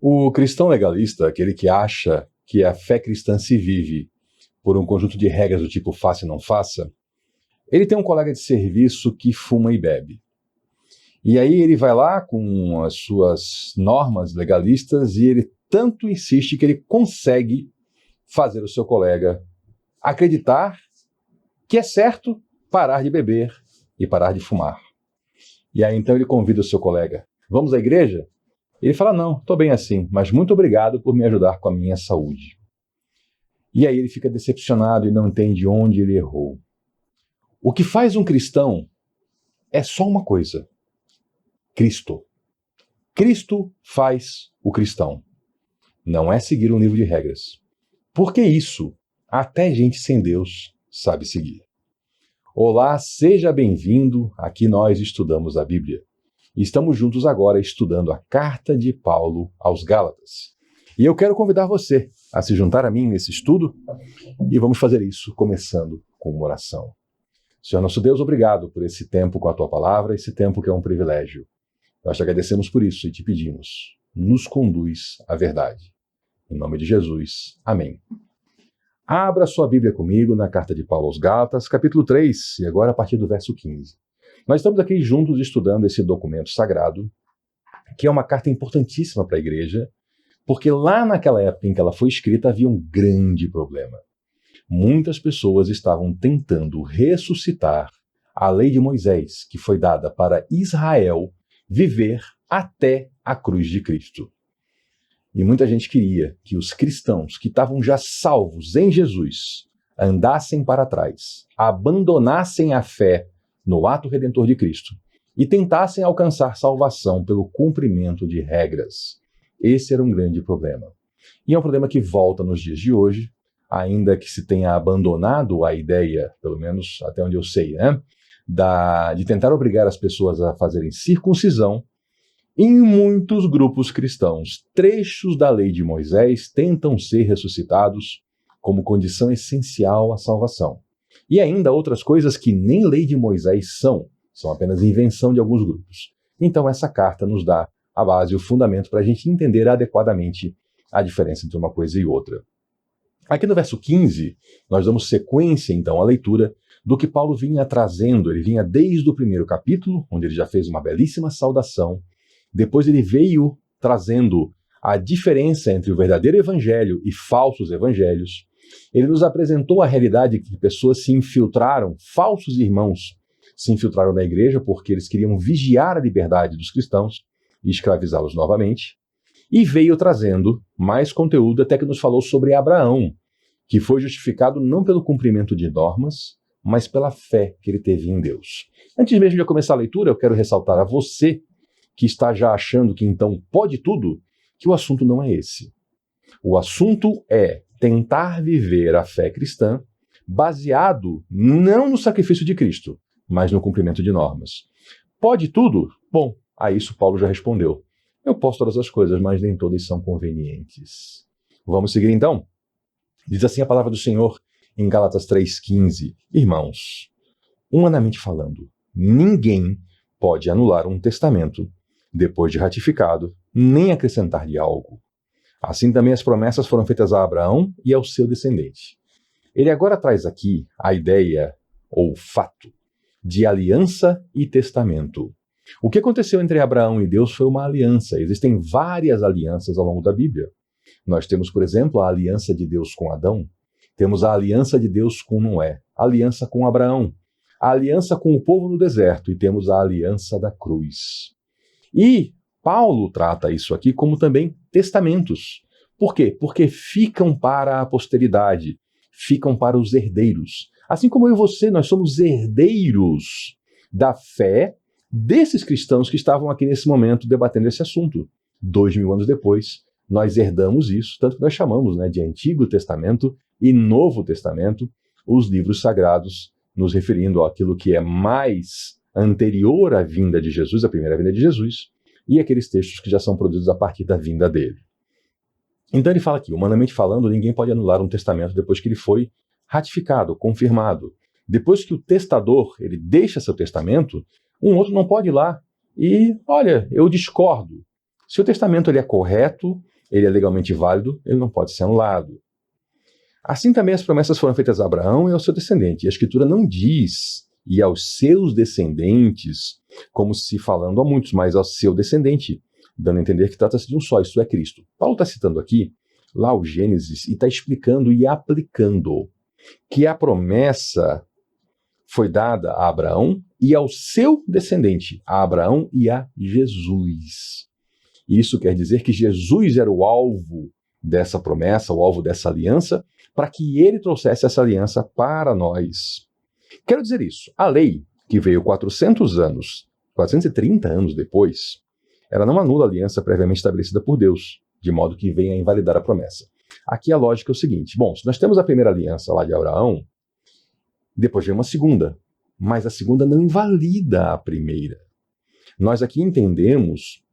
O cristão legalista, aquele que acha que a fé cristã se vive por um conjunto de regras do tipo faça e não faça, ele tem um colega de serviço que fuma e bebe. E aí ele vai lá com as suas normas legalistas e ele tanto insiste que ele consegue fazer o seu colega acreditar que é certo parar de beber e parar de fumar. E aí então ele convida o seu colega, vamos à igreja? Ele fala, não, estou bem assim, mas muito obrigado por me ajudar com a minha saúde. E aí ele fica decepcionado e não entende onde ele errou. O que faz um cristão é só uma coisa: Cristo. Cristo faz o cristão. Não é seguir um livro de regras. Porque isso, até gente sem Deus sabe seguir. Olá, seja bem-vindo. Aqui nós estudamos a Bíblia. E estamos juntos agora estudando a carta de Paulo aos Gálatas. E eu quero convidar você a se juntar a mim nesse estudo e vamos fazer isso começando com uma oração. Senhor nosso Deus, obrigado por esse tempo com a Tua Palavra, esse tempo que é um privilégio. Nós te agradecemos por isso e te pedimos, nos conduz à verdade. Em nome de Jesus, amém. Abra sua Bíblia comigo na carta de Paulo aos Gálatas, capítulo 3, e agora a partir do verso 15. Nós estamos aqui juntos estudando esse documento sagrado, que é uma carta importantíssima para a igreja, porque lá naquela época em que ela foi escrita havia um grande problema. Muitas pessoas estavam tentando ressuscitar a lei de Moisés, que foi dada para Israel viver até a cruz de Cristo. E muita gente queria que os cristãos que estavam já salvos em Jesus andassem para trás, abandonassem a fé no ato redentor de Cristo e tentassem alcançar salvação pelo cumprimento de regras. Esse era um grande problema. E é um problema que volta nos dias de hoje, ainda que se tenha abandonado a ideia, pelo menos até onde eu sei, de tentar obrigar as pessoas a fazerem circuncisão. Em muitos grupos cristãos, trechos da lei de Moisés tentam ser ressuscitados como condição essencial à salvação. E ainda outras coisas que nem lei de Moisés são apenas invenção de alguns grupos. Então essa carta nos dá a base e o fundamento para a gente entender adequadamente a diferença entre uma coisa e outra. Aqui no verso 15, nós damos sequência então à leitura do que Paulo vinha trazendo. Ele vinha desde o primeiro capítulo, onde ele já fez uma belíssima saudação. Depois ele veio trazendo a diferença entre o verdadeiro evangelho e falsos evangelhos. Ele nos apresentou a realidade que pessoas se infiltraram, falsos irmãos se infiltraram na igreja porque eles queriam vigiar a liberdade dos cristãos e escravizá-los novamente. E veio trazendo mais conteúdo até que nos falou sobre Abraão, que foi justificado não pelo cumprimento de normas, mas pela fé que ele teve em Deus. Antes mesmo de eu começar a leitura, eu quero ressaltar a você que está já achando que então pode tudo, que o assunto não é esse. O assunto é tentar viver a fé cristã baseado não no sacrifício de Cristo, mas no cumprimento de normas. Pode tudo? Bom, a isso Paulo já respondeu. Eu posso todas as coisas, mas nem todas são convenientes. Vamos seguir então? Diz assim a palavra do Senhor em Gálatas 3,15. Irmãos, humanamente falando, ninguém pode anular um testamento depois de ratificado, nem acrescentar-lhe algo. Assim também as promessas foram feitas a Abraão e ao seu descendente. Ele agora traz aqui a ideia, ou fato, de aliança e testamento. O que aconteceu entre Abraão e Deus foi uma aliança. Existem várias alianças ao longo da Bíblia. Nós temos, por exemplo, a aliança de Deus com Adão, temos a aliança de Deus com Noé, a aliança com Abraão, a aliança com o povo no deserto e temos a aliança da cruz. E Paulo trata isso aqui como também testamentos. Por quê? Porque ficam para a posteridade, ficam para os herdeiros. Assim como eu e você, nós somos herdeiros da fé desses cristãos que estavam aqui nesse momento debatendo esse assunto. 2000 anos depois, nós herdamos isso, tanto que nós chamamos de Antigo Testamento e Novo Testamento, os livros sagrados, nos referindo àquilo que é mais anterior à vinda de Jesus, à primeira vinda de Jesus, e aqueles textos que já são produzidos a partir da vinda dele. Então ele fala aqui, humanamente falando, ninguém pode anular um testamento depois que ele foi ratificado, confirmado. Depois que o testador ele deixa seu testamento, um outro não pode ir lá e, olha, eu discordo. Se o testamento ele é correto, ele é legalmente válido, ele não pode ser anulado. Assim também as promessas foram feitas a Abraão e ao seu descendente. E a Escritura não diz, e aos seus descendentes, como se falando a muitos, mas ao seu descendente, dando a entender que trata-se de um só, isto é Cristo. Paulo está citando aqui, lá o Gênesis, e está explicando e aplicando que a promessa foi dada a Abraão e ao seu descendente, a Abraão e a Jesus. Isso quer dizer que Jesus era o alvo dessa promessa, o alvo dessa aliança, para que ele trouxesse essa aliança para nós. Quero dizer isso, a lei, que veio 430 anos depois, ela não anula a aliança previamente estabelecida por Deus, de modo que venha a invalidar a promessa. Aqui a lógica é o seguinte, bom, se nós temos a primeira aliança lá de Abraão, depois vem uma segunda, mas a segunda não invalida a primeira. Nós aqui entendemos,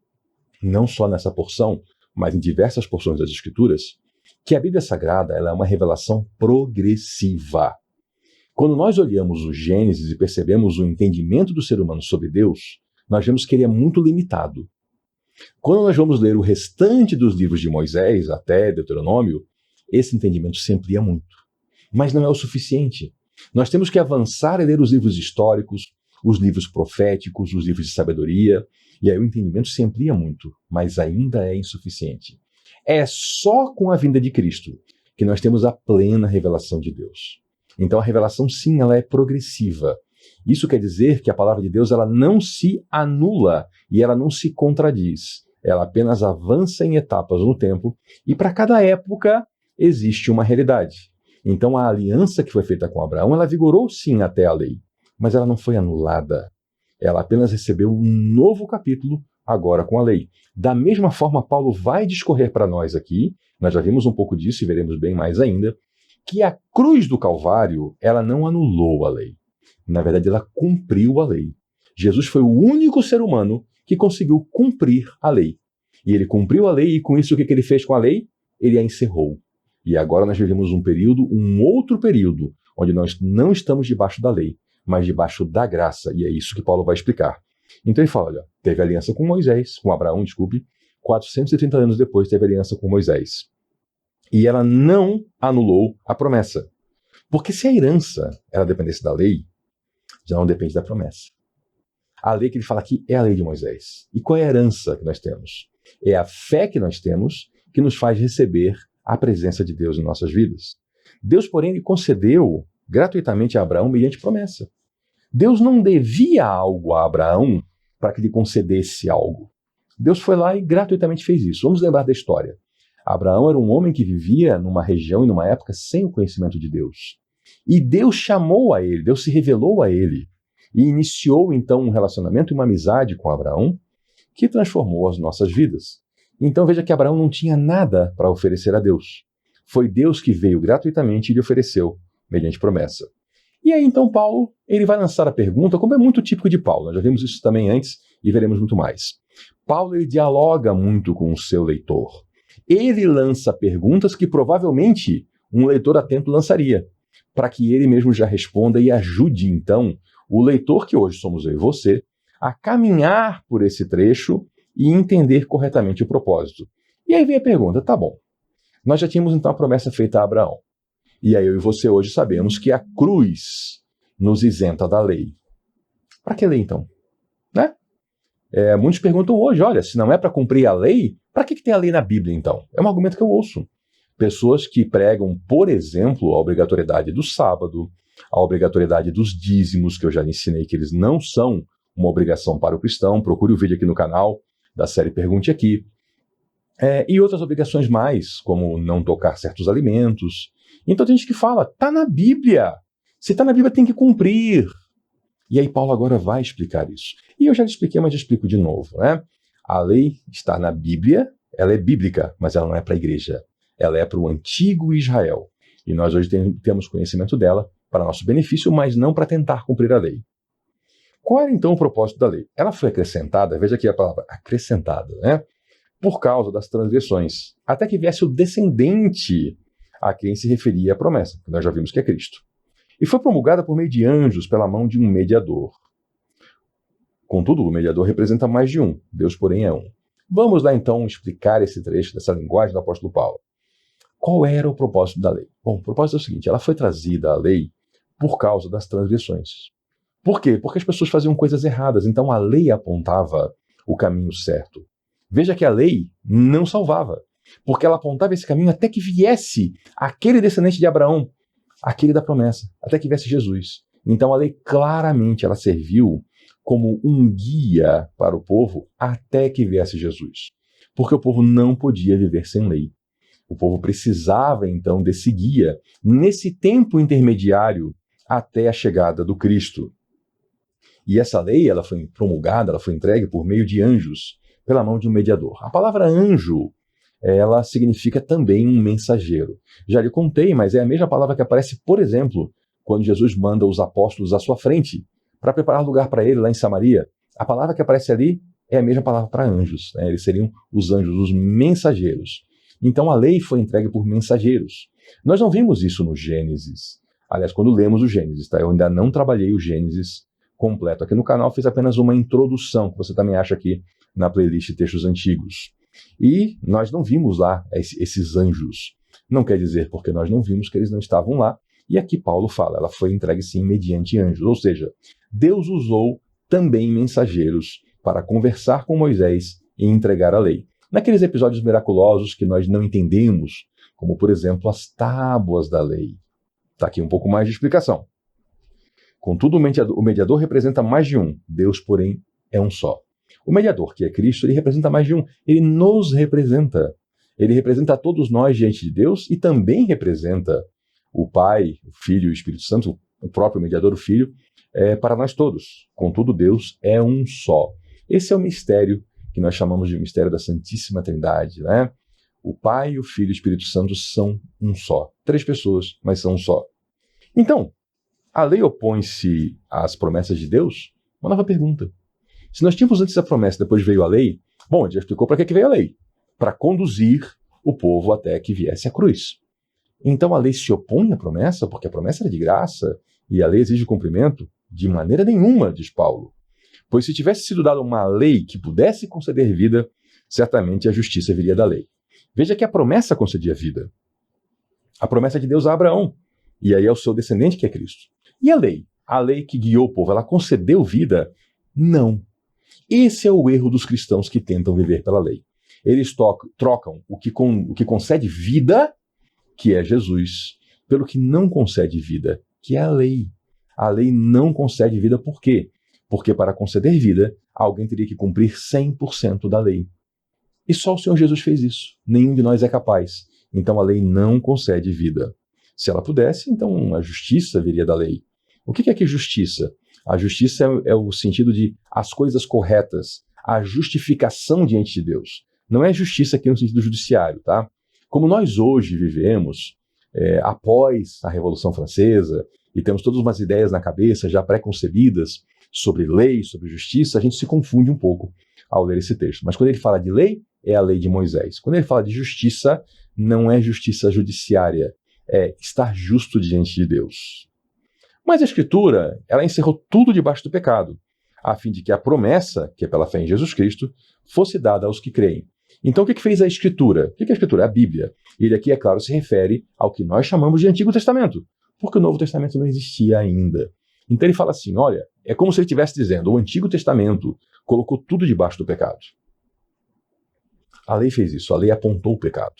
não só nessa porção, mas em diversas porções das Escrituras, que a Bíblia Sagrada ela é uma revelação progressiva. Quando nós olhamos o Gênesis e percebemos o entendimento do ser humano sobre Deus, nós vemos que ele é muito limitado. Quando nós vamos ler o restante dos livros de Moisés, até Deuteronômio, esse entendimento se amplia muito. Mas não é o suficiente. Nós temos que avançar e ler os livros históricos, os livros proféticos, os livros de sabedoria, e aí o entendimento se amplia muito, mas ainda é insuficiente. É só com a vinda de Cristo que nós temos a plena revelação de Deus. Então a revelação, sim, ela é progressiva. Isso quer dizer que a palavra de Deus ela não se anula e ela não se contradiz. Ela apenas avança em etapas no tempo e para cada época existe uma realidade. Então a aliança que foi feita com Abraão, ela vigorou sim até a lei, mas ela não foi anulada. Ela apenas recebeu um novo capítulo agora com a lei. Da mesma forma, Paulo vai discorrer para nós aqui, nós já vimos um pouco disso e veremos bem mais ainda, que a cruz do Calvário, ela não anulou a lei. Na verdade, ela cumpriu a lei. Jesus foi o único ser humano que conseguiu cumprir a lei. E ele cumpriu a lei e com isso o que ele fez com a lei? Ele a encerrou. E agora nós vivemos um outro período, onde nós não estamos debaixo da lei, mas debaixo da graça. E é isso que Paulo vai explicar. Então ele fala, olha, teve aliança com Moisés, com Abraão, 430 anos depois teve aliança com Moisés. E ela não anulou a promessa. Porque se a herança ela dependesse da lei, já não depende da promessa. A lei que ele fala aqui é a lei de Moisés. E qual é a herança que nós temos? É a fé que nós temos que nos faz receber a presença de Deus em nossas vidas. Deus, porém, ele concedeu gratuitamente a Abraão mediante promessa. Deus não devia algo a Abraão para que lhe concedesse algo. Deus foi lá e gratuitamente fez isso. Vamos lembrar da história. Abraão era um homem que vivia numa região e numa época sem o conhecimento de Deus. E Deus chamou a ele, Deus se revelou a ele e iniciou então um relacionamento e uma amizade com Abraão que transformou as nossas vidas. Então veja que Abraão não tinha nada para oferecer a Deus. Foi Deus que veio gratuitamente e lhe ofereceu, mediante promessa. E aí então Paulo, ele vai lançar a pergunta, como é muito típico de Paulo, nós já vimos isso também antes e veremos muito mais. Paulo ele dialoga muito com o seu leitor. Ele lança perguntas que provavelmente um leitor atento lançaria, para que ele mesmo já responda e ajude então o leitor, que hoje somos eu e você, a caminhar por esse trecho e entender corretamente o propósito. E aí vem a pergunta, tá bom, nós já tínhamos então a promessa feita a Abraão. E aí eu e você hoje sabemos que a cruz nos isenta da lei. Para que lei então? Né? Muitos perguntam hoje, olha, se não é para cumprir a lei, para que tem a lei na Bíblia então? É um argumento que eu ouço. Pessoas que pregam, por exemplo, a obrigatoriedade do sábado, a obrigatoriedade dos dízimos, que eu já ensinei que eles não são uma obrigação para o cristão. Procure o vídeo aqui no canal da série Pergunte Aqui. E outras obrigações mais, como não tocar certos alimentos. Então tem gente que fala, tá na Bíblia. Se tá na Bíblia tem que cumprir. E aí Paulo agora vai explicar isso. E eu já expliquei, mas já explico de novo, né? A lei está na Bíblia, ela é bíblica, mas ela não é para a igreja. Ela é para o antigo Israel. E nós hoje temos conhecimento dela para nosso benefício, mas não para tentar cumprir a lei. Qual era então o propósito da lei? Ela foi acrescentada, veja aqui a palavra, acrescentada, né? Por causa das transgressões, até que viesse o descendente a quem se referia a promessa, que nós já vimos que é Cristo. E foi promulgada por meio de anjos pela mão de um mediador. Contudo, o mediador representa mais de um, Deus, porém, é um. Vamos lá então explicar esse trecho dessa linguagem do apóstolo Paulo. Qual era o propósito da lei? Bom, o propósito é o seguinte, ela foi trazida a lei por causa das transgressões. Por quê? Porque as pessoas faziam coisas erradas, então a lei apontava o caminho certo. Veja que a lei não salvava, porque ela apontava esse caminho até que viesse aquele descendente de Abraão, aquele da promessa, até que viesse Jesus. Então a lei claramente ela serviu como um guia para o povo até que viesse Jesus, porque o povo não podia viver sem lei. O povo precisava então desse guia nesse tempo intermediário até a chegada do Cristo. E essa lei ela foi promulgada, ela foi entregue por meio de anjos, pela mão de um mediador. A palavra anjo, ela significa também um mensageiro. Já lhe contei, mas é a mesma palavra que aparece, por exemplo, quando Jesus manda os apóstolos à sua frente para preparar lugar para ele lá em Samaria. A palavra que aparece ali é a mesma palavra para anjos, né? Eles seriam os anjos, os mensageiros. Então a lei foi entregue por mensageiros. Nós não vimos isso no Gênesis. Aliás, quando lemos o Gênesis, tá? Eu ainda não trabalhei o Gênesis completo. Aqui no canal fiz apenas uma introdução, que você também acha aqui na playlist Textos Antigos. E nós não vimos lá esses anjos. Não quer dizer porque nós não vimos que eles não estavam lá. E aqui Paulo fala, ela foi entregue sim mediante anjos. Ou seja, Deus usou também mensageiros para conversar com Moisés e entregar a lei. Naqueles episódios miraculosos que nós não entendemos, como por exemplo as tábuas da lei. Está aqui um pouco mais de explicação. Contudo, o mediador representa mais de um, Deus, porém, é um só. O mediador, que é Cristo, ele representa mais de um, ele nos representa. Ele representa a todos nós diante de Deus e também representa o Pai, o Filho e o Espírito Santo, o próprio mediador, o Filho, para nós todos. Contudo, Deus é um só. Esse é o mistério que nós chamamos de mistério da Santíssima Trindade, né? O Pai, o Filho e o Espírito Santo são um só. 3 pessoas, mas são um só. Então, a lei opõe-se às promessas de Deus? Uma nova pergunta. Se nós tínhamos antes a promessa, depois veio a lei, bom, ele já explicou para que veio a lei. Para conduzir o povo até que viesse a cruz. Então a lei se opõe à promessa, porque a promessa era de graça, e a lei exige cumprimento? De maneira nenhuma, diz Paulo. Pois se tivesse sido dada uma lei que pudesse conceder vida, certamente a justiça viria da lei. Veja que a promessa concedia vida. A promessa de Deus a Abraão, e aí é o seu descendente que é Cristo. E a lei? A lei que guiou o povo, ela concedeu vida? Não. Esse é o erro dos cristãos que tentam viver pela lei. Eles trocam o que concede vida, que é Jesus, pelo que não concede vida, que é a lei. A lei não concede vida por quê? Porque para conceder vida, alguém teria que cumprir 100% da lei. E só o Senhor Jesus fez isso. Nenhum de nós é capaz. Então a lei não concede vida. Se ela pudesse, então a justiça viria da lei. O que é que justiça? A justiça é o sentido de as coisas corretas, a justificação diante de Deus. Não é justiça aqui no sentido judiciário, tá? Como nós hoje vivemos, após a Revolução Francesa, e temos todas umas ideias na cabeça já pré-concebidas sobre lei, sobre justiça, a gente se confunde um pouco ao ler esse texto. Mas quando ele fala de lei, é a lei de Moisés. Quando ele fala de justiça, não é justiça judiciária, é estar justo diante de Deus. Mas a Escritura, ela encerrou tudo debaixo do pecado, a fim de que a promessa, que é pela fé em Jesus Cristo, fosse dada aos que creem. Então o que fez a Escritura? O que é a Escritura? É a Bíblia. E ele aqui, é claro, se refere ao que nós chamamos de Antigo Testamento, porque o Novo Testamento não existia ainda. Então ele fala assim, olha, é como se ele estivesse dizendo, o Antigo Testamento colocou tudo debaixo do pecado. A lei fez isso, a lei apontou o pecado.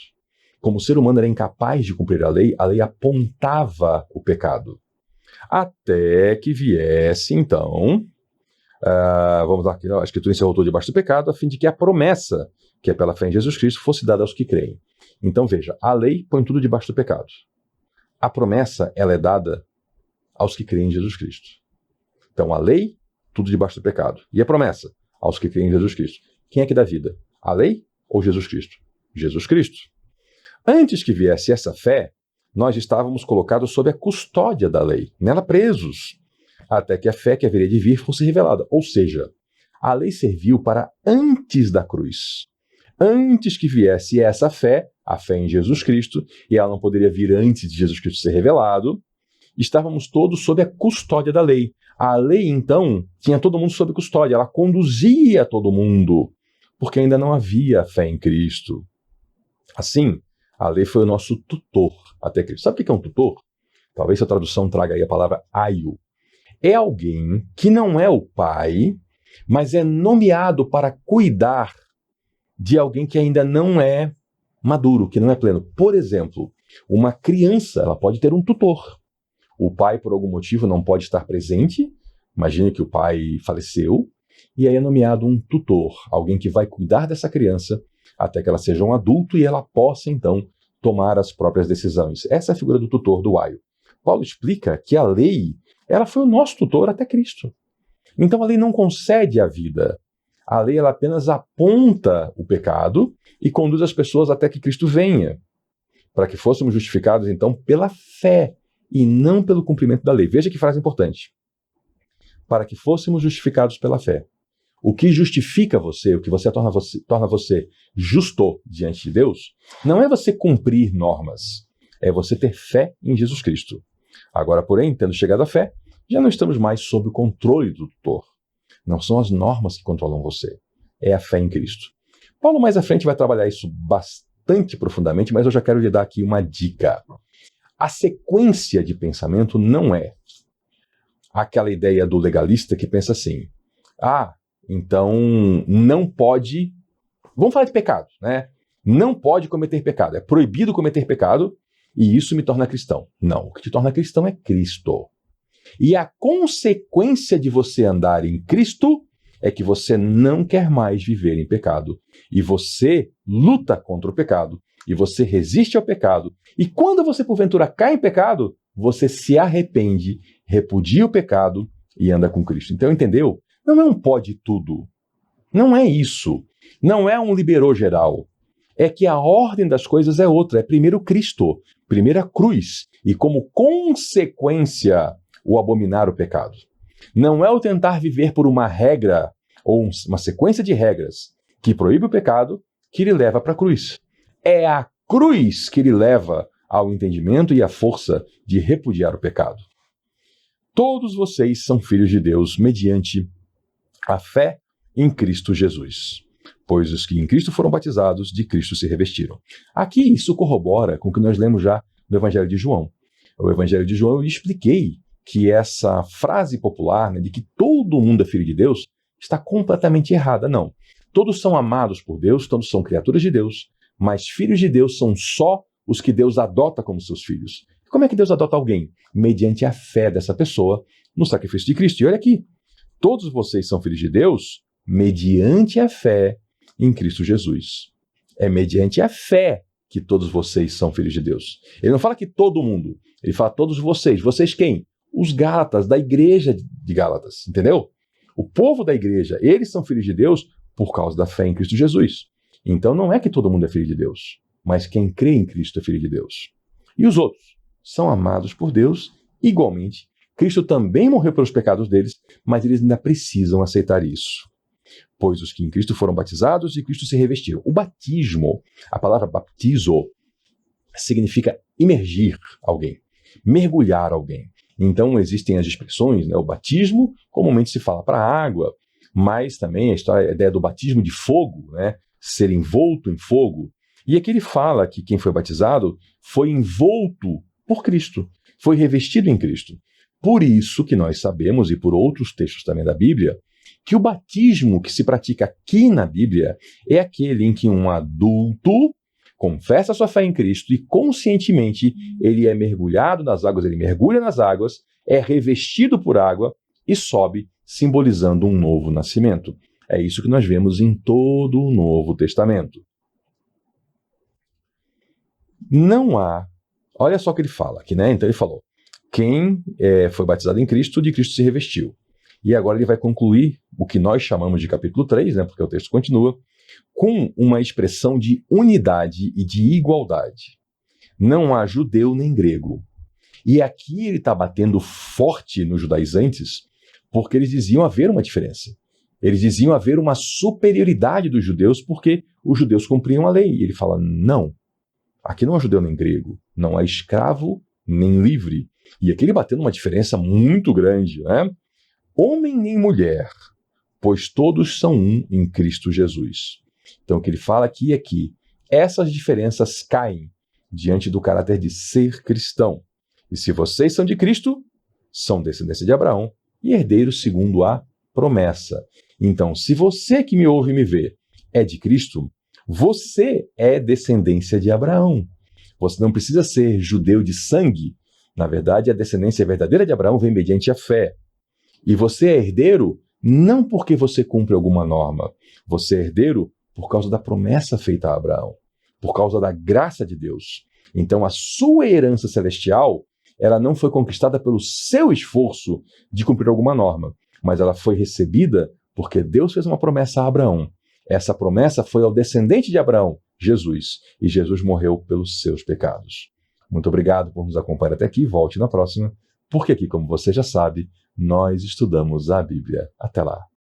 Como o ser humano era incapaz de cumprir a lei apontava o pecado. Até que viesse, então, vamos lá, a Escritura encerrou tudo debaixo do pecado, a fim de que a promessa, que é pela fé em Jesus Cristo, fosse dada aos que creem. Então veja, a lei põe tudo debaixo do pecado. A promessa, ela é dada aos que creem em Jesus Cristo. Então a lei, tudo debaixo do pecado. E a promessa, aos que creem em Jesus Cristo. Quem é que dá vida? A lei ou Jesus Cristo? Jesus Cristo. Antes que viesse essa fé, nós estávamos colocados sob a custódia da lei, nela presos, até que a fé que haveria de vir fosse revelada. Ou seja, a lei serviu para antes da cruz. Antes que viesse essa fé, a fé em Jesus Cristo, e ela não poderia vir antes de Jesus Cristo ser revelado, estávamos todos sob a custódia da lei. A lei, então, tinha todo mundo sob custódia, ela conduzia todo mundo porque ainda não havia fé em Cristo. Assim, a lei foi o nosso tutor até Cristo. Sabe o que é um tutor? Talvez a tradução traga aí a palavra aio. É alguém que não é o pai, mas é nomeado para cuidar de alguém que ainda não é maduro, que não é pleno. Por exemplo, uma criança, ela pode ter um tutor. O pai, por algum motivo, não pode estar presente. Imagine que o pai faleceu, e aí é nomeado um tutor, alguém que vai cuidar dessa criança até que ela seja um adulto e ela possa, então, tomar as próprias decisões. Essa é a figura do tutor, do aio. Paulo explica que a lei, ela foi o nosso tutor até Cristo. Então a lei não concede a vida. A lei, ela apenas aponta o pecado e conduz as pessoas até que Cristo venha, para que fôssemos justificados, então, pela fé e não pelo cumprimento da lei. Veja que frase importante. Para que fôssemos justificados pela fé. O que justifica você, o que torna você justo diante de Deus, não é você cumprir normas, é você ter fé em Jesus Cristo. Agora, porém, tendo chegado à fé, já não estamos mais sob o controle do tutor. Não são as normas que controlam você, é a fé em Cristo. Paulo mais à frente vai trabalhar isso bastante profundamente, mas eu já quero lhe dar aqui uma dica. A sequência de pensamento não é aquela ideia do legalista que pensa assim, então não pode, vamos falar de pecado, né? Não pode cometer pecado, é proibido cometer pecado e isso me torna cristão. Não, o que te torna cristão é Cristo. E a consequência de você andar em Cristo é que você não quer mais viver em pecado. E você luta contra o pecado. E você resiste ao pecado. E quando você, porventura, cai em pecado, você se arrepende, repudia o pecado e anda com Cristo. Então, entendeu? Não é um pode tudo. Não é isso. Não é um liberou geral. É que a ordem das coisas é outra. É primeiro Cristo, primeiro a cruz. E como consequência, o abominar o pecado. Não é o tentar viver por uma regra ou uma sequência de regras que proíbe o pecado que lhe leva para a cruz. É a cruz que lhe leva ao entendimento e à força de repudiar o pecado. Todos vocês são filhos de Deus mediante a fé em Cristo Jesus. Pois os que em Cristo foram batizados, de Cristo se revestiram. Aqui isso corrobora com o que nós lemos já no Evangelho de João. O Evangelho de João eu expliquei que essa frase popular, né, de que todo mundo é filho de Deus, está completamente errada. Não. Todos são amados por Deus, todos são criaturas de Deus, mas filhos de Deus são só os que Deus adota como seus filhos. E como é que Deus adota alguém? Mediante a fé dessa pessoa no sacrifício de Cristo. E olha aqui, todos vocês são filhos de Deus mediante a fé em Cristo Jesus. É mediante a fé que todos vocês são filhos de Deus. Ele não fala que todo mundo, ele fala todos vocês. Vocês quem? Os Gálatas, da igreja de Gálatas, entendeu? O povo da igreja, eles são filhos de Deus por causa da fé em Cristo Jesus. Então não é que todo mundo é filho de Deus, mas quem crê em Cristo é filho de Deus. E os outros são amados por Deus igualmente. Cristo também morreu pelos pecados deles, mas eles ainda precisam aceitar isso. Pois os que em Cristo foram batizados, de Cristo se revestiram. O batismo, a palavra baptizo, significa imergir alguém, mergulhar alguém. Então existem as expressões, né? O batismo, comumente se fala para a água, mas também a ideia do batismo de fogo, né? Ser envolto em fogo. E aqui ele fala que quem foi batizado foi envolto por Cristo, foi revestido em Cristo. Por isso que nós sabemos, e por outros textos também da Bíblia, que o batismo que se pratica aqui na Bíblia é aquele em que um adulto confessa sua fé em Cristo e conscientemente ele é mergulhado nas águas, ele mergulha nas águas, é revestido por água e sobe, simbolizando um novo nascimento. É isso que nós vemos em todo o Novo Testamento. Não há, olha só o que ele fala aqui, né? Então ele falou, quem foi batizado em Cristo, de Cristo se revestiu. E agora ele vai concluir o que nós chamamos de capítulo 3, né? Porque o texto continua, com uma expressão de unidade e de igualdade. Não há judeu nem grego. E aqui ele está batendo forte nos judaizantes, porque eles diziam haver uma diferença. Eles diziam haver uma superioridade dos judeus, porque os judeus cumpriam a lei. E ele fala, não, aqui não há judeu nem grego, não há escravo nem livre. E aqui ele batendo uma diferença muito grande, né? Homem nem mulher, pois todos são um em Cristo Jesus. Então, o que ele fala aqui é que essas diferenças caem diante do caráter de ser cristão. E se vocês são de Cristo, são descendência de Abraão e herdeiros segundo a promessa. Então, se você que me ouve e me vê é de Cristo, você é descendência de Abraão. Você não precisa ser judeu de sangue. Na verdade, a descendência verdadeira de Abraão vem mediante a fé. E você é herdeiro não porque você cumpre alguma norma. Você é herdeiro por causa da promessa feita a Abraão, por causa da graça de Deus. Então, a sua herança celestial, ela não foi conquistada pelo seu esforço de cumprir alguma norma, mas ela foi recebida porque Deus fez uma promessa a Abraão. Essa promessa foi ao descendente de Abraão, Jesus, e Jesus morreu pelos seus pecados. Muito obrigado por nos acompanhar até aqui. Volte na próxima, porque aqui, como você já sabe, nós estudamos a Bíblia. Até lá.